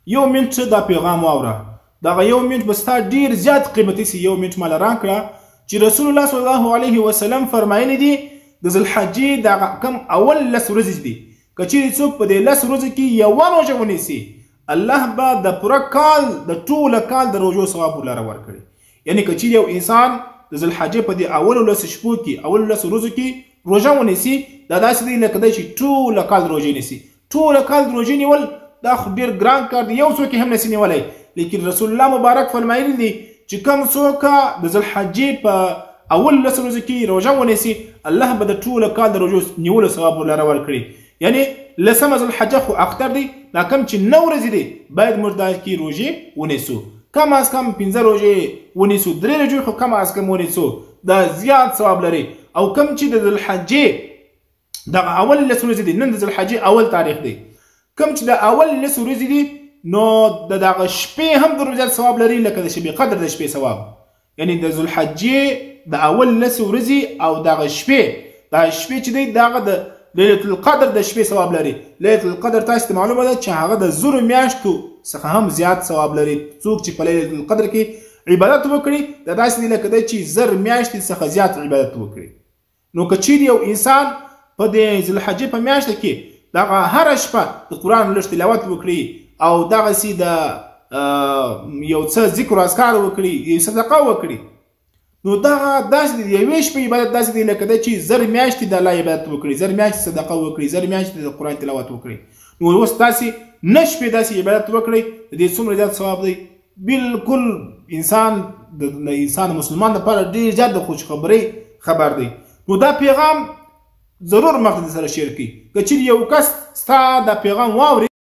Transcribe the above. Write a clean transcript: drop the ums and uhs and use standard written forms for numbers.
یو منټ دا پیغام واوره، دغه یو منټ به ستا ډېر زیات قیمتي سي. یو منټ ماله راکړه چې رسول الله صلی الله علیه وسلم فرمایلی دي د ذوالحجې دغه کم اول 10 ورځې دي، که چیرې څوک په دې 10 ورځو کې یوه روژه ونیسي، الله به د پوره کال د ټوله کال د روژو ثواب ورله ورکړي. یعنې که چیرې یو انسان د ذوالحجې په دې اولو 10 شپو کې اولو 10 ورځو کې روژه ونیسي، دا داسې دی لکه دی چې ټوله کال روژې نیسي. ټوله کال روژې نیول دا خو ډېر ګران کار دی، یو څوک هم نسي نیولی. لیکن رسول الله مبارک فرمایلی دی چې کوم څوک د ذوالحجې په اول 10 ورځو کې روژه ونیسي، الله به د ټوله کال د روژو نیولو ثواب ورله ورکړي. یعنې 10مه ذوالحجه خو اختر دی، دا کم چې 9 ورځې دی باید موږ دا کې روژې ونیسو، کم از کم 15 روژې ونیسو، 3 روژې خو کم از کم ونیسو، دا زیات ثواب لري. او کم چې د ذوالحجې دغه اول 10 ورځې دی، نن د ذوالحجې اول تاریخ دی، کم چې د اول 10 ورځې دي نو د دغه شپې هم ډېر زیات ثواب لري لکه د شبې قدر د شپې ثواب. یعنې د ذوالحجې د اول 10 ورځې او دغه شپې، دا شپې چې دی دغه د لیلة القدر د شپې ثواب لري. لیلة القدر تاسو ته معلومه ده چې هغه د 1000 میاشتو څخه هم زیات ثواب لري. څوک چې په لیلة القدر کې عبادت وکړي دا داسې دی لکه دی چې 1000 میاشتې څخه زیات عبادت وکړي. نو که چیرې یو انسان په دې ذوالحجې په میاشته کې دغه هره شپه د قرآن لږ تلاوت وکړي او دغسې د یو څه ذکر و اذکار وکړي، یو صدقه وکړي، نو دغه داسې د یوې شپې عبادت داسې دی لکه دی چې 1000 میاشتې د الله عبادت وکړي، 1000 میاشتې صدقه وکړي، 1000 میاشتې د قرآن تلاوت وکړي. نو اوس تاسې 9 شپې داسې عبادت وکړئ، د دې څومره زیات ثواب دی. بلکل انسان د انسان مسلمان لپاره ډېر زیات د خوشخبرۍ خبر دی. نو دا پیغام ضرور مخکې سره شیر کړي. که چیرې یو کس ستا دا پیغام واوري